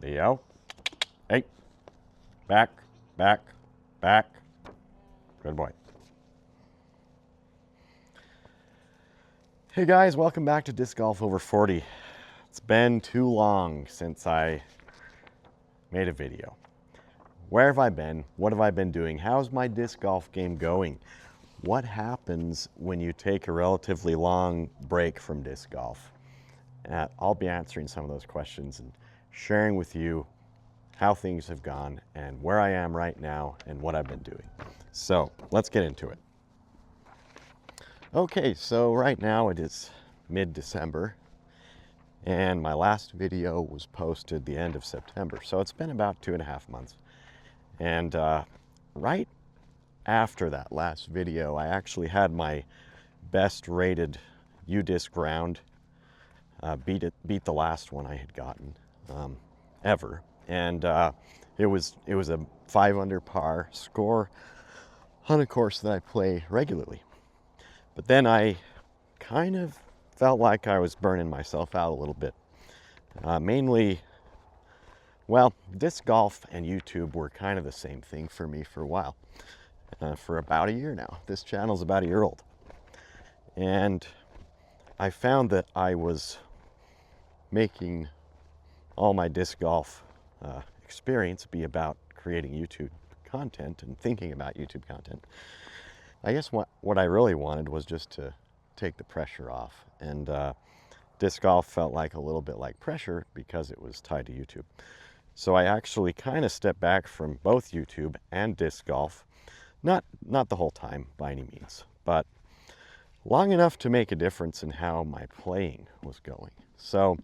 Theo. Hey. Back, back, back. Good boy. Hey guys, welcome back to Disc Golf Over 40. It's been too long since I made a video. Where have I been? What have I been doing? How's my disc golf game going? What happens when you take a relatively long break from disc golf? I'll be answering some of those questions and sharing with you how things have gone and where I am right now and what I've been doing. So let's get into it. Okay, so right now it is mid-December and my last video was posted the end of September. So it's been about 2.5 months. And right after that last video, I actually had my best rated UDisc round, beat the last one I had gotten ever. And it was a 5 under par score on a course that I play regularly. But then I kind of felt like I was burning myself out a little bit. Mainly, well, disc golf and YouTube were kind of the same thing for me for a while. For about a year now. This channel's about a year old. And I found that I was making all my disc golf experience be about creating YouTube content and thinking about YouTube content. I guess what I really wanted was just to take the pressure off. And disc golf felt like a little bit like pressure because it was tied to YouTube. So I actually kind of stepped back from both YouTube and disc golf. Not the whole time by any means, but long enough to make a difference in how my playing was going. So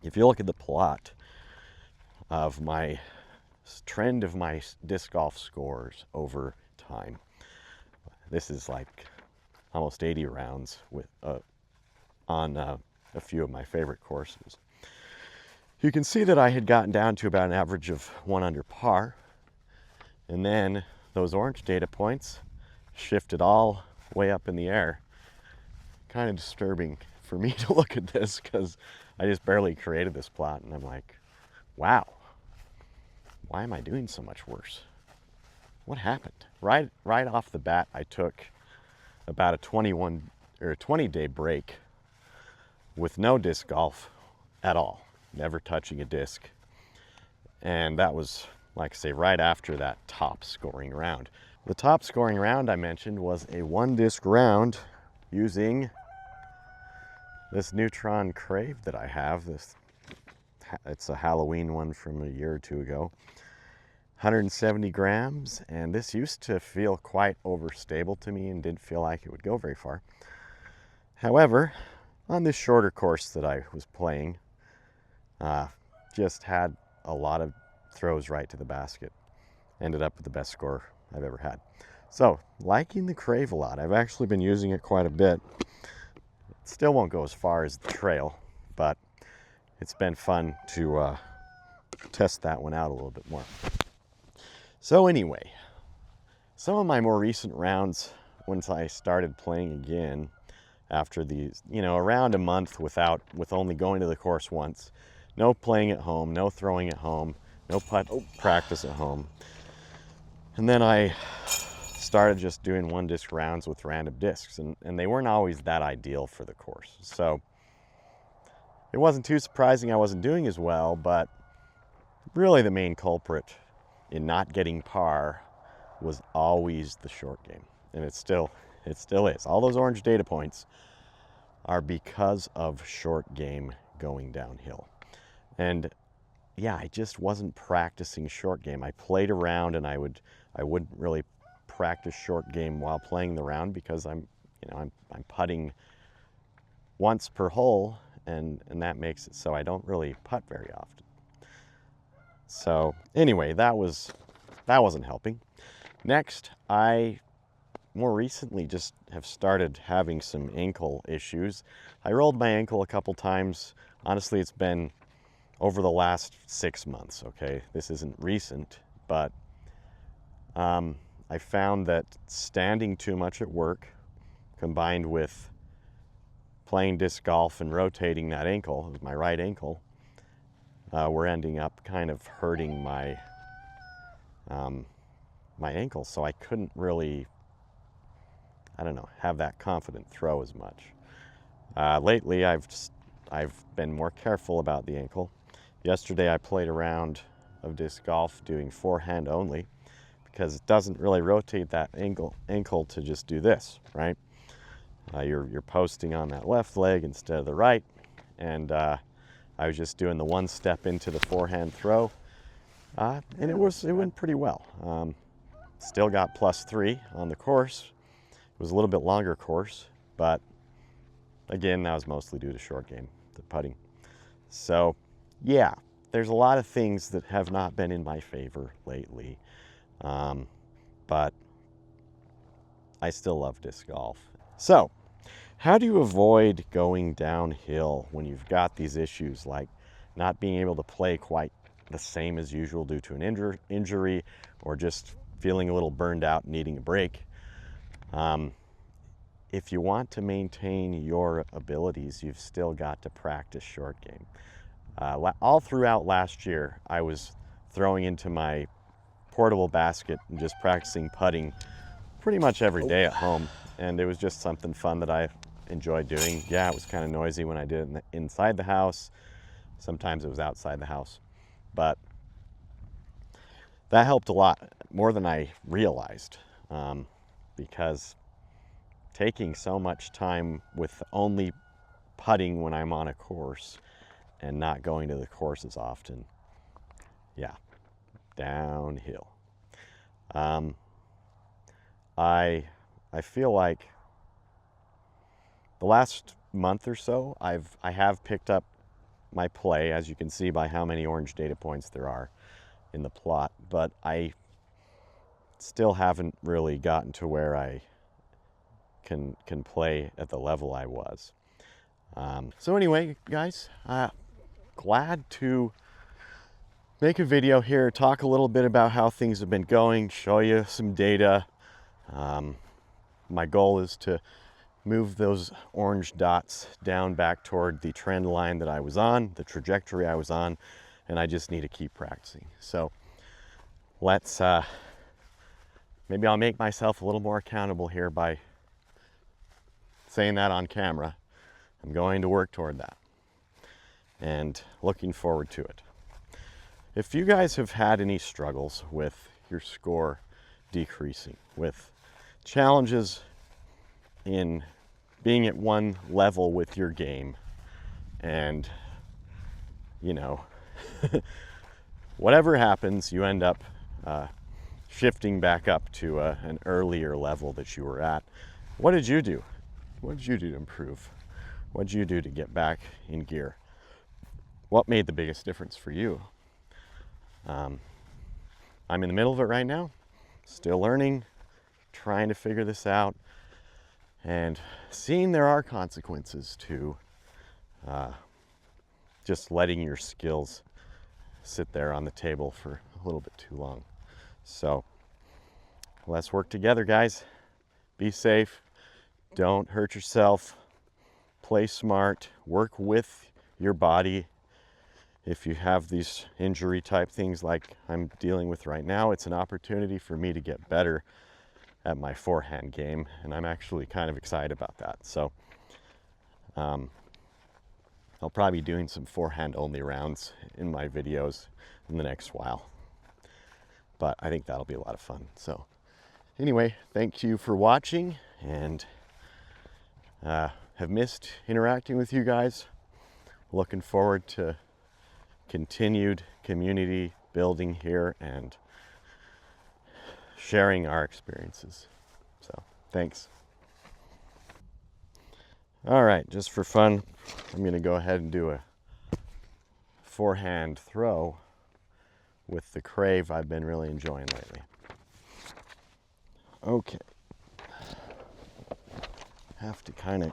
if you look at the plot of my trend of my disc golf scores over time, this is like almost 80 rounds with on a few of my favorite courses. You can see that I had gotten down to about an average of 1 under par, and then those orange data points shifted all way up in the air. Kind of disturbing for me to look at this because I just barely created this plot and I'm like, wow, why am I doing so much worse? What happened? Right off the bat, I took about a 20-day break with no disc golf at all, never touching a disc. And that was, like I say, right after that top scoring round. The top scoring round I mentioned was a 1-disc round using this Neutron Crave that I have. It's a Halloween one from a year or two ago. 170 grams, and this used to feel quite overstable to me and didn't feel like it would go very far. However, on this shorter course that I was playing, just had a lot of throws right to the basket. Ended up with the best score I've ever had. So, liking the Crave a lot. I've actually been using it quite a bit. It still won't go as far as the Trail, but it's been fun to test that one out a little bit more. So anyway, some of my more recent rounds, once I started playing again, after these, around a month with only going to the course once, no playing at home, no throwing at home, no putt practice at home. And then I started just doing 1-disc rounds with random discs, and they weren't always that ideal for the course. So it wasn't too surprising I wasn't doing as well, but really the main culprit in not getting par was always the short game. And it still is. All those orange data points are because of short game going downhill. And yeah, I just wasn't practicing short game. I played around and I wouldn't really practice short game while playing the round because I'm putting once per hole, and that makes it so I don't really putt very often. So anyway, that wasn't helping. Next, I more recently just have started having some ankle issues. I rolled my ankle a couple times. Honestly, it's been over the last 6 months, okay? This isn't recent, but I found that standing too much at work combined with playing disc golf and rotating that ankle, my right ankle, were ending up kind of hurting my my ankle, so I couldn't really, I don't know, have that confident throw as much. Lately, I've been more careful about the ankle. Yesterday, I played a round of disc golf doing forehand only, because it doesn't really rotate that ankle to just do this, right? You're posting on that left leg instead of the right, and I was just doing the one step into the forehand throw, and it went pretty well. Still got +3 on the course. It was a little bit longer course, but again, that was mostly due to short game, the putting. So yeah, there's a lot of things that have not been in my favor lately, but I still love disc golf. So how do you avoid going downhill when you've got these issues like not being able to play quite the same as usual due to an injury, or just feeling a little burned out and needing a break? If you want to maintain your abilities, you've still got to practice short game. All throughout last year, I was throwing into my portable basket and just practicing putting pretty much every day at home, and it was just something fun that I enjoyed doing. Yeah, it was kind of noisy when I did it inside the house. Sometimes it was outside the house, but that helped a lot, more than I realized, because taking so much time with only putting when I'm on a course and not going to the courses often, yeah, downhill. I feel like the last month or so, I have picked up my play, as you can see by how many orange data points there are in the plot, but I still haven't really gotten to where I can play at the level I was. So anyway, guys, glad to make a video here, talk a little bit about how things have been going, show you some data. My goal is to move those orange dots down back toward the trend line that I was on, the trajectory I was on, and I just need to keep practicing. So let's, maybe I'll make myself a little more accountable here by saying that on camera. I'm going to work toward that and looking forward to it. If you guys have had any struggles with your score decreasing, with challenges in being at one level with your game, and you know, whatever happens, you end up shifting back up to an earlier level that you were at, what did you do? What did you do to improve? What did you do to get back in gear? What made the biggest difference for you? I'm in the middle of it right now, still learning, trying to figure this out, and seeing there are consequences to just letting your skills sit there on the table for a little bit too long. So let's work together, guys. Be safe, don't hurt yourself, play smart, work with your body. If you have these injury type things like I'm dealing with right now, it's an opportunity for me to get better at my forehand game, and I'm actually kind of excited about that. So I'll probably be doing some forehand only rounds in my videos in the next while, but I think that'll be a lot of fun. So anyway, thank you for watching, and have missed interacting with you guys. Looking forward to continued community building here and sharing our experiences. So thanks. All right, just for fun, I'm going to go ahead and do a forehand throw with the Crave I've been really enjoying lately. Okay. Have to kind of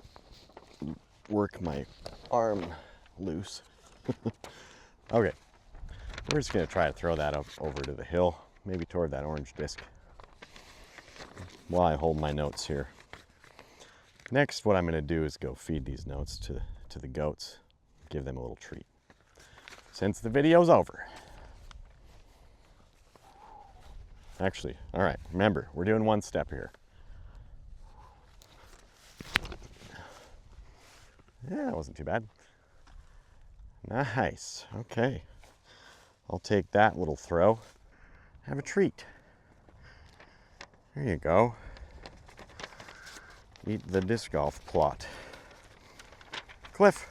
work my arm loose. Okay, we're just going to try to throw that up over to the hill, maybe toward that orange disc, while I hold my notes here. Next, what I'm going to do is go feed these notes to the goats, give them a little treat. since the video's over. Actually, all right, remember, we're doing one step here. Yeah, that wasn't too bad. Nice, okay. I'll take that little throw. Have a treat. There you go. Eat the disc golf plot. Cliff.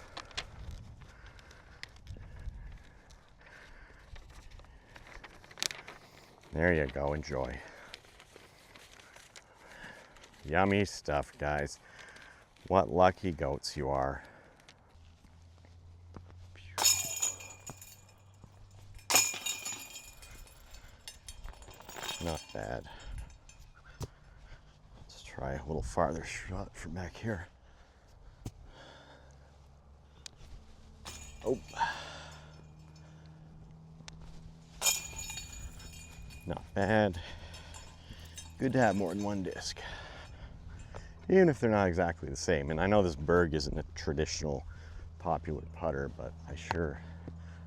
There you go, enjoy. Yummy stuff, guys. What lucky goats you are. Not bad. Let's try a little farther shot from back here. Oh. Not bad. Good to have more than one disc. Even if they're not exactly the same. And I know this Berg isn't a traditional popular putter, but I sure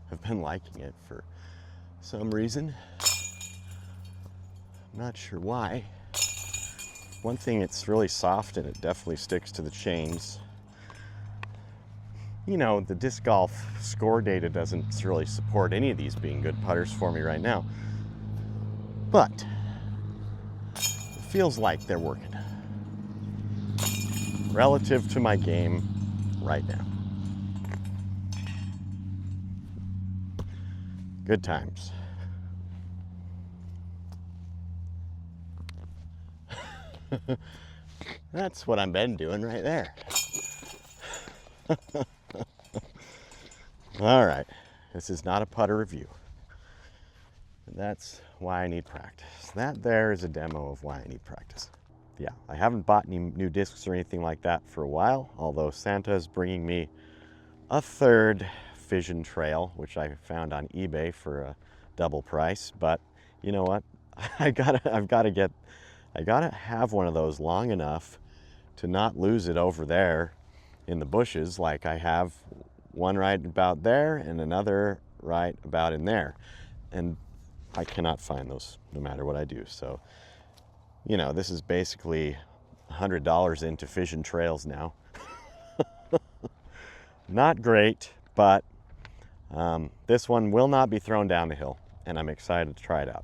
have been liking it for some reason. Not sure why. One thing, it's really soft and it definitely sticks to the chains. You know, the disc golf score data doesn't really support any of these being good putters for me right now. But it feels like they're working relative to my game right now. Good times. That's what I've been doing right there. All right, this is not a putter review. That's why I need practice. That there is a demo of why I need practice. Yeah, I haven't bought any new discs or anything like that for a while, although Santa is bringing me a third Fission trail, which I found on eBay for a double price. But you know what? I gotta have one of those long enough to not lose it over there in the bushes, like I have one right about there and another right about in there. And I cannot find those no matter what I do. So, you know, this is basically $100 into Fission trails now. Not great, but this one will not be thrown down the hill, and I'm excited to try it out.